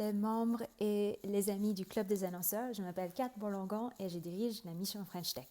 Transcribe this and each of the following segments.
les membres et les amis du Club des annonceurs. Je m'appelle Kat Bourlongon et je dirige la mission French Tech.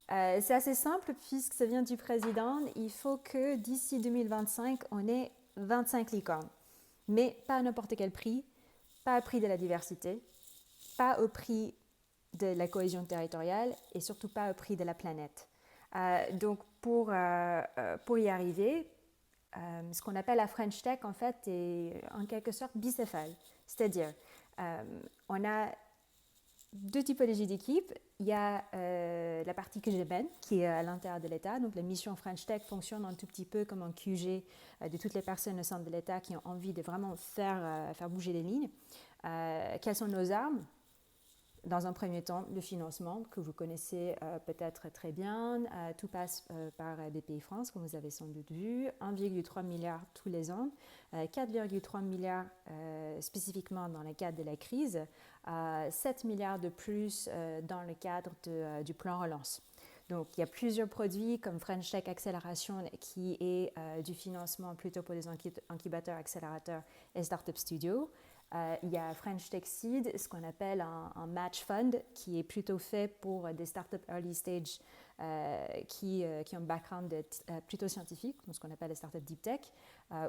C'est assez simple puisque ça vient du président. Il faut que d'ici 2025, on ait 25 licornes. Mais pas à n'importe quel prix, pas au prix de la diversité, pas au prix de la cohésion territoriale et surtout pas au prix de la planète. Donc pour y arriver, ce qu'on appelle la French Tech, en fait, est en quelque sorte bicéphale. C'est-à-dire, on a deux typologies d'équipes. Il y a la partie que je mène, qui est à l'intérieur de l'État. Donc, la mission French Tech fonctionne un tout petit peu comme un QG de toutes les personnes au sein de l'État qui ont envie de vraiment faire bouger les lignes. Quelles sont nos armes ? Dans un premier temps, le financement, que vous connaissez peut-être très bien. Tout passe par BPI France, comme vous avez sans doute vu. 1,3 milliard tous les ans. 4,3 milliards spécifiquement dans le cadre de la crise. 7 milliards de plus dans le cadre du plan relance. Donc, il y a plusieurs produits comme French Tech Accélération qui est du financement plutôt pour les incubateurs, accélérateurs et Startup Studio. Il y a French Tech Seed, ce qu'on appelle un match fund, qui est plutôt fait pour des startups early stage qui ont un background plutôt scientifique, ce qu'on appelle les startups deep tech,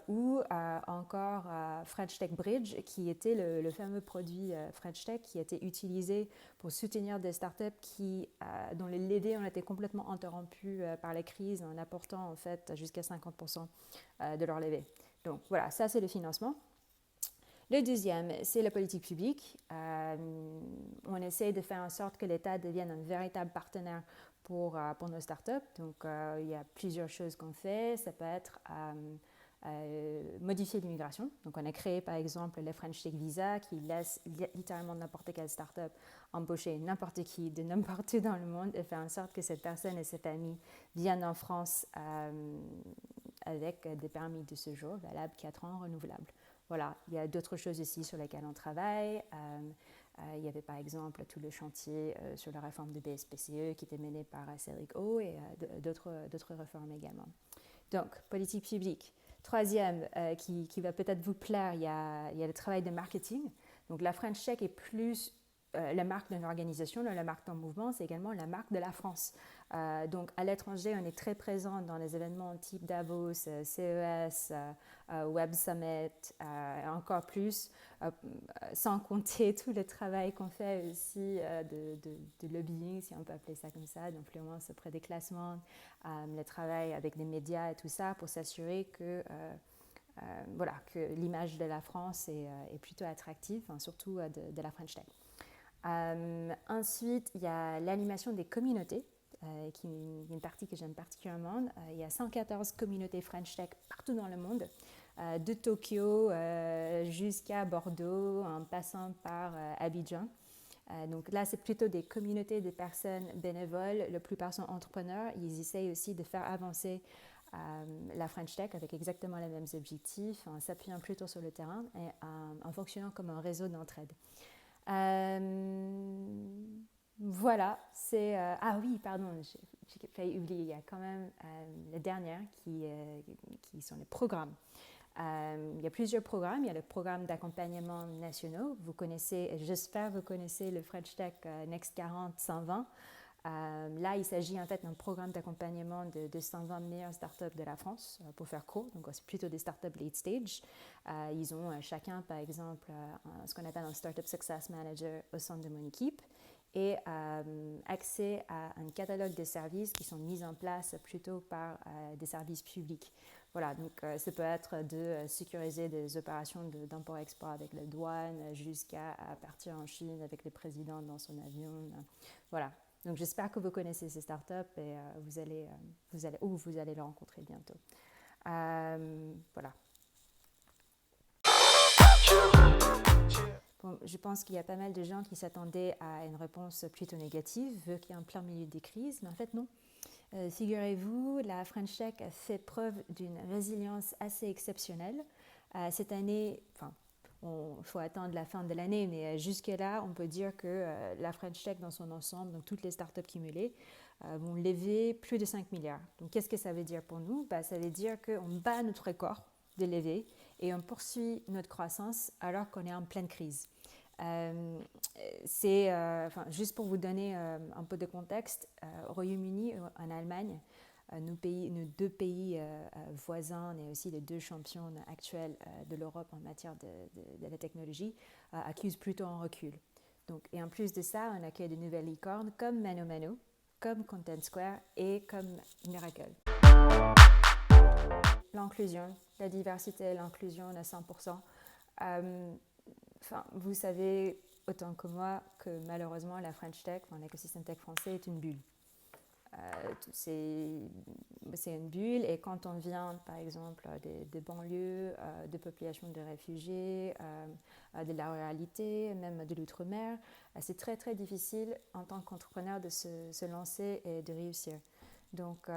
ou encore French Tech Bridge, qui était le fameux produit French Tech qui a été utilisé pour soutenir des startups dont les levées ont été complètement interrompues par la crise en apportant en fait jusqu'à 50% de leur levée. Donc voilà, ça c'est le financement. Le deuxième, c'est la politique publique. On essaie de faire en sorte que l'État devienne un véritable partenaire pour nos startups. Donc, il y a plusieurs choses qu'on fait. Ça peut être modifier l'immigration. Donc, on a créé, par exemple, le French Tech Visa qui laisse littéralement n'importe quelle startup embaucher n'importe qui de n'importe où dans le monde et faire en sorte que cette personne et sa famille viennent en France avec des permis de séjour valables 4 ans renouvelables. Voilà, il y a d'autres choses aussi sur lesquelles on travaille. Il y avait par exemple tout le chantier sur la réforme de BSPCE qui était mené par Cédric O et d'autres réformes également. Donc, politique publique. Troisième, qui va peut-être vous plaire, il y a le travail de marketing. Donc, la French Tech est plus la marque d'une organisation, la marque d'un mouvement, c'est également la marque de la France. Donc, à l'étranger, on est très présent dans les événements type Davos, CES, Web Summit, encore plus, sans compter tout le travail qu'on fait aussi de lobbying, si on peut appeler ça comme ça, d'influence auprès des classements, le travail avec les médias et tout ça pour s'assurer que l'image de la France est plutôt attractive, surtout de la French Tech. Ensuite, il y a l'animation des communautés, qui est une partie que j'aime particulièrement. Il y a 114 communautés French Tech partout dans le monde, de Tokyo jusqu'à Bordeaux, en passant par Abidjan. Donc là, c'est plutôt des communautés de personnes bénévoles, la plupart sont entrepreneurs. Ils essayent aussi de faire avancer la French Tech avec exactement les mêmes objectifs, en s'appuyant plutôt sur le terrain et en fonctionnant comme un réseau d'entraide. Voilà, c'est... ah oui, pardon, j'ai failli oublier, il y a quand même la dernière qui sont les programmes. Il y a plusieurs programmes. Il y a le programme d'accompagnement nationaux. Vous connaissez, j'espère vous connaissez le French Tech Next 40 120. Là, il s'agit en fait d'un programme d'accompagnement de 120 meilleures startups de la France, pour faire court. Donc, c'est plutôt des startups late stage. Ils ont chacun, par exemple, ce qu'on appelle un Startup Success Manager au sein de mon équipe et accès à un catalogue de services qui sont mis en place plutôt par des services publics. Voilà, donc ça peut être de sécuriser des opérations d'import-export avec la douane jusqu'à partir en Chine avec le président dans son avion. Voilà. Donc, j'espère que vous connaissez ces startups et vous allez les rencontrer bientôt. Voilà. Bon, je pense qu'il y a pas mal de gens qui s'attendaient à une réponse plutôt négative, vu qu'il y a en plein milieu des crises, mais en fait, non. Figurez-vous, la French Tech a fait preuve d'une résilience assez exceptionnelle. Cette année, il faut attendre la fin de l'année, mais jusque-là, on peut dire que la French Tech dans son ensemble, donc toutes les startups cumulées, vont lever plus de 5 milliards. Donc, qu'est-ce que ça veut dire pour nous ? Ça veut dire qu'on bat notre record de levée et on poursuit notre croissance alors qu'on est en pleine crise. Juste pour vous donner un peu de contexte, au Royaume-Uni, en Allemagne, nos deux pays voisins et aussi les deux champions actuels de l'Europe en matière de la technologie accusent plutôt un recul. Donc, et en plus de ça, on accueille de nouvelles licornes comme Mano Mano, comme Content Square et comme Miracle. L'inclusion, la diversité et l'inclusion à 100%. Vous savez autant que moi que malheureusement la French Tech, l'écosystème tech français est une bulle. C'est une bulle et quand on vient par exemple des banlieues, de populations de réfugiés, de la ruralité, même de l'outre-mer, c'est très très difficile en tant qu'entrepreneur de se lancer et de réussir. Donc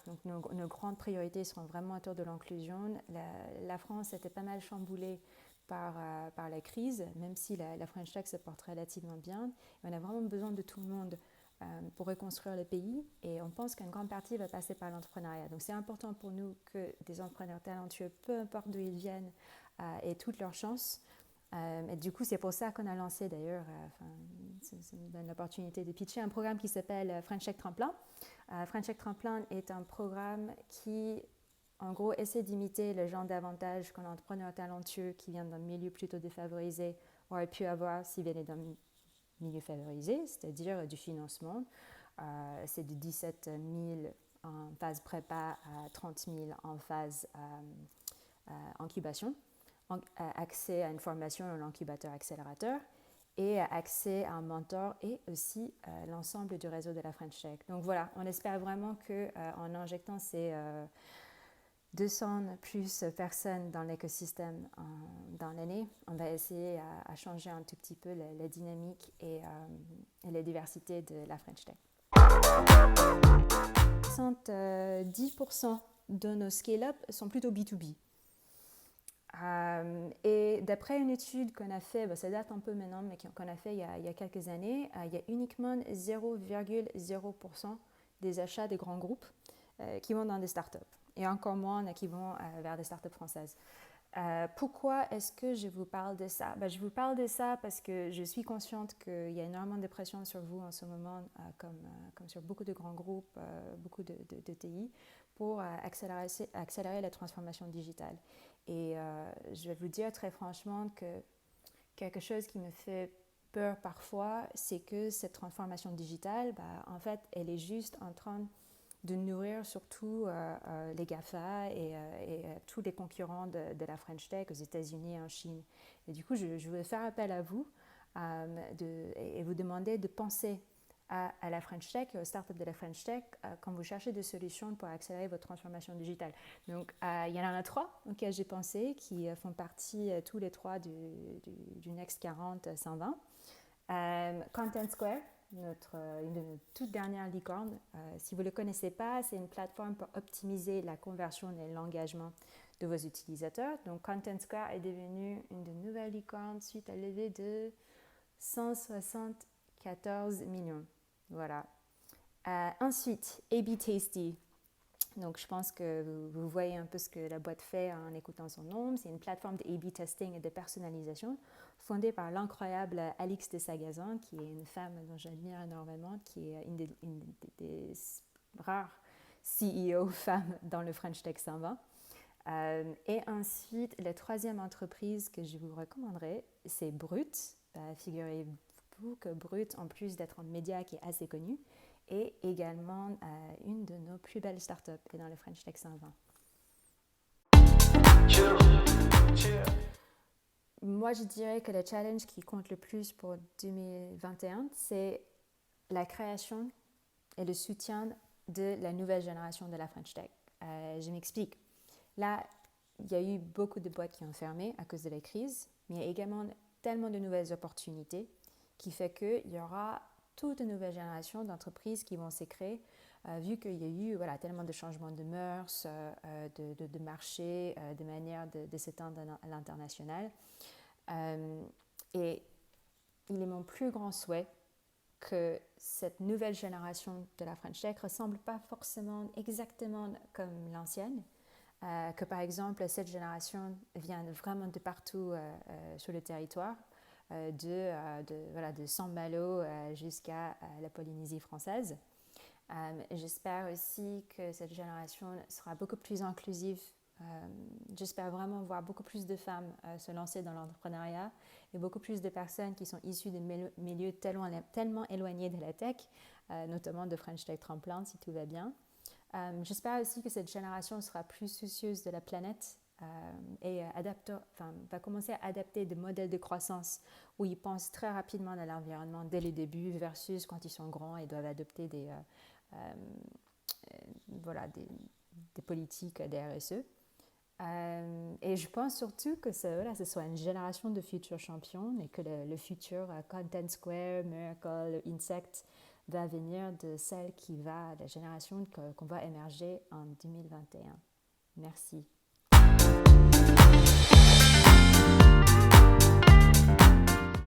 donc nos grandes priorités seront vraiment autour de l'inclusion. La France était pas mal chamboulée par la crise, même si la French Tech se porte relativement bien. On a vraiment besoin de tout le monde pour reconstruire le pays et on pense qu'une grande partie va passer par l'entrepreneuriat. Donc c'est important pour nous que des entrepreneurs talentueux, peu importe d'où ils viennent, aient toutes leurs chances. Et du coup, c'est pour ça qu'on a lancé d'ailleurs, ça nous donne l'opportunité de pitcher un programme qui s'appelle French Tech Tremplin. French Tech Tremplin est un programme qui, en gros, essaie d'imiter le genre d'avantages qu'un entrepreneur talentueux qui vient d'un milieu plutôt défavorisé aurait pu avoir s'il venait d'un milieu favorisé, c'est-à-dire du financement. C'est de 17 000 en phase prépa à 30 000 en phase incubation, accès à une formation à l'incubateur accélérateur et accès à un mentor et aussi l'ensemble du réseau de la French Tech. Donc voilà, on espère vraiment qu'en injectant ces 200 plus personnes dans l'écosystème dans l'année, on va essayer à changer un tout petit peu la dynamique et la diversité de la French Tech. 70% de nos scale-up sont plutôt B2B. Et d'après une étude qu'on a fait, ça date un peu maintenant, mais qu'on a fait il y a quelques années, il y a uniquement 0,0% des achats des grands groupes qui vont dans des startups. Et encore moins qui vont vers des startups françaises. Pourquoi est-ce que je vous parle de ça? Je vous parle de ça parce que je suis consciente qu'il y a énormément de pression sur vous en ce moment, comme sur beaucoup de grands groupes, beaucoup de TI, pour accélérer la transformation digitale. Et je vais vous dire très franchement que quelque chose qui me fait peur parfois, c'est que cette transformation digitale, en fait, elle est juste en train de nourrir surtout les GAFA et tous les concurrents de la French Tech aux États-Unis et en Chine. Et du coup, je vais faire appel à vous et vous demander de penser à la French Tech et aux startups de la French Tech quand vous cherchez des solutions pour accélérer votre transformation digitale. Donc, il y en a 3 auxquels j'ai pensé qui font partie tous les 3 du Next 40 120. Content Square, une de nos toutes dernières licornes. Si vous ne le connaissez pas, c'est une plateforme pour optimiser la conversion et l'engagement de vos utilisateurs. Donc, Content Square est devenu une de nos nouvelles licornes suite à la levée de 174 millions. Voilà. Ensuite, A/B Tasty. Donc, je pense que vous voyez un peu ce que la boîte fait en écoutant son nom. C'est une plateforme de A/B testing et de personnalisation fondée par l'incroyable Alix de Sagazan, qui est une femme dont j'admire énormément, qui est une des rares CEO femmes dans le French Tech 120. Et ensuite, la troisième entreprise que je vous recommanderais, c'est Brut. Figurez-vous que Brut, en plus d'être un média qui est assez connu, est également une de nos plus belles startups dans le French Tech 120. Moi, je dirais que le challenge qui compte le plus pour 2021, c'est la création et le soutien de la nouvelle génération de la French Tech. Je m'explique. Là, il y a eu beaucoup de boîtes qui ont fermé à cause de la crise, mais il y a également tellement de nouvelles opportunités qui fait qu'il y aura toute une nouvelle génération d'entreprises qui vont s'écrire, vu qu'il y a eu tellement de changements de mœurs, de marché, de manière de s'étendre à l'international. Et il est mon plus grand souhait que cette nouvelle génération de la French Tech ne ressemble pas forcément exactement comme l'ancienne, que par exemple cette génération vient vraiment de partout sur le territoire, de Saint-Malo jusqu'à la Polynésie française. J'espère aussi que cette génération sera beaucoup plus inclusive. J'espère vraiment voir beaucoup plus de femmes se lancer dans l'entrepreneuriat et beaucoup plus de personnes qui sont issues de milieux tellement éloignés de la tech, notamment de French Tech Tremplin si tout va bien. J'espère aussi que cette génération sera plus soucieuse de la planète et va commencer à adapter des modèles de croissance où ils pensent très rapidement à l'environnement dès le début versus quand ils sont grands et doivent adopter des politiques de RSE. Et je pense surtout que ce soit une génération de futurs champions et que le futur Content Square, Miracle, Insect va venir de la génération qu'on va émerger en 2021. Merci.